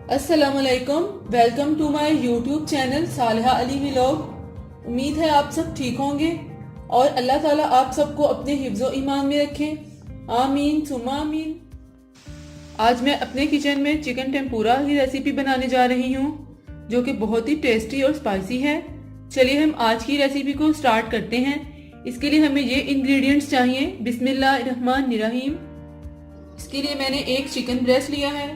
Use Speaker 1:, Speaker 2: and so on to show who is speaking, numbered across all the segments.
Speaker 1: अस्सलामुअलैकुम, welcome to my YouTube channel Saliha Ali vlog. उम्मीद है आप सब ठीक होंगे और अल्लाह ताला आप सबको अपने हिफ्ज़ो ईमान में रखें। आमीन सुम्मा आमीन। आज मैं अपने किचन में चिकन टेम्पुरा की रेसिपी बनाने जा रही हूँ जो कि बहुत ही टेस्टी और स्पाइसी है। चलिए हम आज की रेसिपी को स्टार्ट करते हैं। इसके लिए हमें ये इंग्रेडिएंट्स चाहिए। बिस्मिल्लाहिर्रहमानिर्रहीम। इसके लिए मैंने एक चिकन ब्रेस्ट लिया है,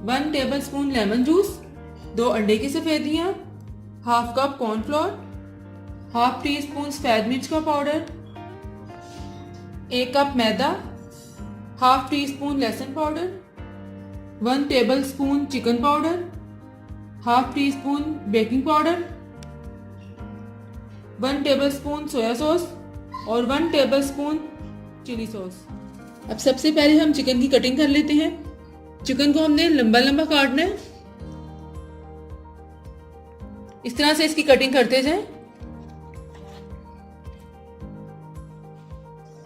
Speaker 1: 1 टेबलस्पून लेमन जूस, 2 अंडे की सफेदियां, half cup cornflour, half teaspoon सफेद मिर्च का पाउडर, 1 कप मैदा, हाफ टी स्पून लहसुन powder, 1 tablespoon chicken powder, half teaspoon baking powder, 1 tablespoon soya sauce और 1 टेबलस्पून चिली सॉस। अब सबसे पहले हम चिकन की कटिंग कर लेते हैं। चिकन को हमने लंबा लंबा काटना है। इस तरह से इसकी कटिंग करते जाएं।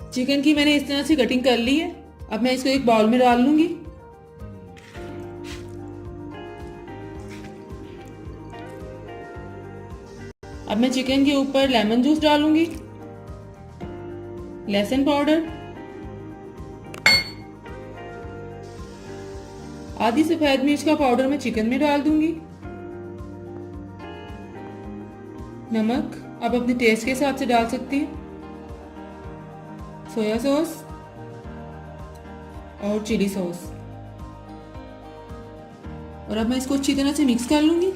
Speaker 1: चिकन की मैंने इस तरह से कटिंग कर ली है। अब मैं इसको एक बाउल में डाल लूंगी। अब मैं चिकन के ऊपर लेमन जूस डालूंगी, लहसुन पाउडर, आधी सफेद मिर्च का पाउडर मैं चिकन में डाल दूंगी, नमक आप अपने टेस्ट के हिसाब से डाल सकते हैं, सोया सॉस और चिली सॉस। और अब मैं इसको अच्छी तरह से मिक्स कर लूंगी।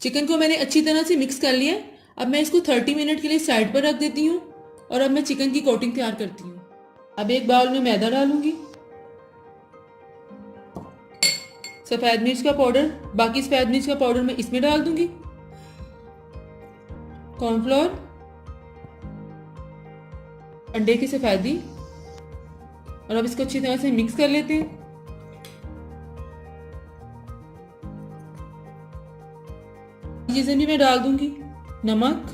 Speaker 1: चिकन को मैंने अच्छी तरह से मिक्स कर लिया। अब मैं इसको 30 मिनट के लिए साइड पर रख देती हूँ और अब मैं चिकन की कोटिंग तैयार करती हूँ। अब एक बाउल में मैदा डालूंगी, सफेद मिर्च का पाउडर, बाकी सफेद मिर्च का पाउडर मैं इसमें डाल दूंगी, कॉर्नफ्लोर, अंडे की सफेदी और अब इसको अच्छी तरह से मिक्स कर लेते हैं। चीजें भी मैं डाल दूंगी, नमक,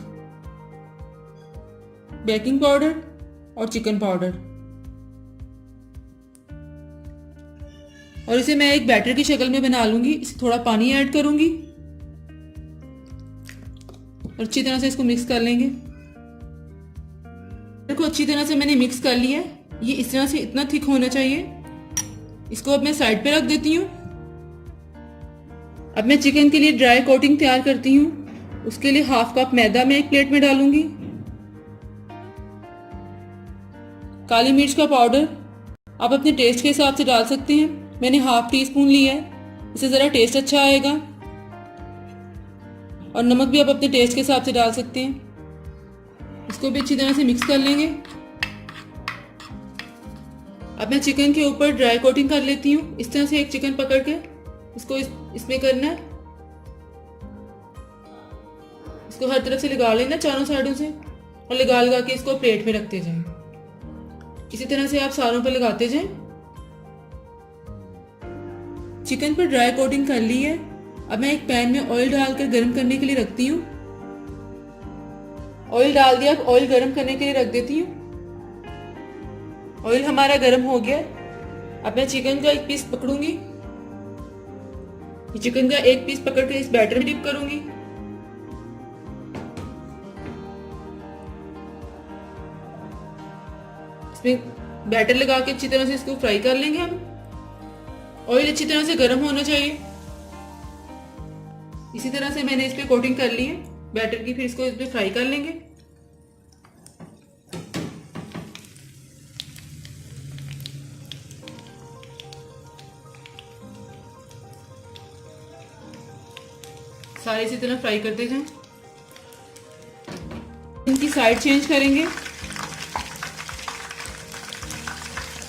Speaker 1: बेकिंग पाउडर और चिकन पाउडर। और इसे मैं एक बैटर की शक्ल में बना लूंगी। इसे थोड़ा पानी ऐड करूंगी और अच्छी तरह से इसको मिक्स कर लेंगे। देखो अच्छी तरह से मैंने मिक्स कर लिया है। ये इस तरह से इतना थिक होना चाहिए। इसको अब मैं साइड पे रख देती हूँ। अब मैं चिकन के लिए ड्राई कोटिंग तैयार करती हूँ। उसके लिए हाफ कप मैदा मैं एक प्लेट में डालूंगी, काली मिर्च का पाउडर आप अपने टेस्ट के हिसाब से डाल सकते हैं। मैंने हाफ टी स्पून लिया है, इससे ज़रा टेस्ट अच्छा आएगा। और नमक भी आप अपने टेस्ट के हिसाब से डाल सकते हैं। इसको भी अच्छी तरह से मिक्स कर लेंगे। अब मैं चिकन के ऊपर ड्राई कोटिंग कर लेती हूँ। इस तरह से एक चिकन पकड़ के इसको इसमें करना है। इसको हर तरफ से लगा लेना, चारों साइडों से, और लगा के इसको प्लेट में रखते जाएं। इसी तरह से आप सारों पर लगाते जाएं। चिकन पर ड्राई कोटिंग कर ली है। अब मैं एक पैन में ऑयल डालकर गर्म करने के लिए रखती हूँ। ऑयल डाल दिया। अब ऑयल गर्म करने के लिए रख देती हूँ। ऑयल हमारा गर्म हो गया। अब मैं चिकन का एक पीस पकड़ूंगी। चिकन का एक पीस पकड़ के इस बैटर में डिप करूंगी। इसमें बैटर लगा के अच्छी तरह से इसको फ्राई कर लेंगे हम। ऑयल अच्छी तरह से गर्म होना चाहिए। इसी तरह से मैंने इस पे कोटिंग कर ली है बैटर की। फिर इसको इस पे फ्राई कर लेंगे। सारे इसी तरह फ्राई करते जाएं। इनकी साइड चेंज करेंगे।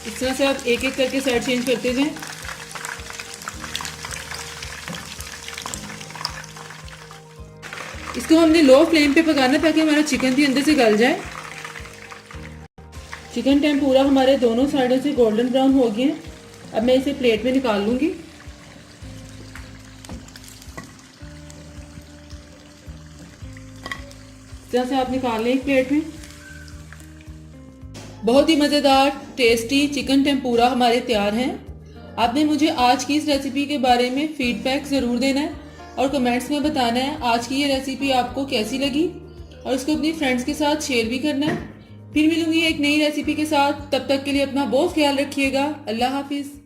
Speaker 1: इस तरह से आप एक एक करके साइड चेंज करते जाएं। इसको हमने लो फ्लेम पे पकाना ताकि हमारा चिकन भी अंदर से गल जाए। चिकन टेम्पुरा हमारे दोनों साइडों से गोल्डन ब्राउन हो गए हैं। अब मैं इसे प्लेट में निकाल लूंगी। इस तरह से आप निकाल लें एक प्लेट में। बहुत ही मज़ेदार टेस्टी चिकन टेम्पुरा हमारे तैयार हैं। आपने मुझे आज की इस रेसिपी के बारे में फीडबैक ज़रूर देना है और कमेंट्स में बताना है आज की ये रेसिपी आपको कैसी लगी और इसको अपनी फ्रेंड्स के साथ शेयर भी करना है। फिर मिलूंगी एक नई रेसिपी के साथ, तब तक के लिए अपना बहुत ख्याल रखिएगा। अल्लाह हाफिज़।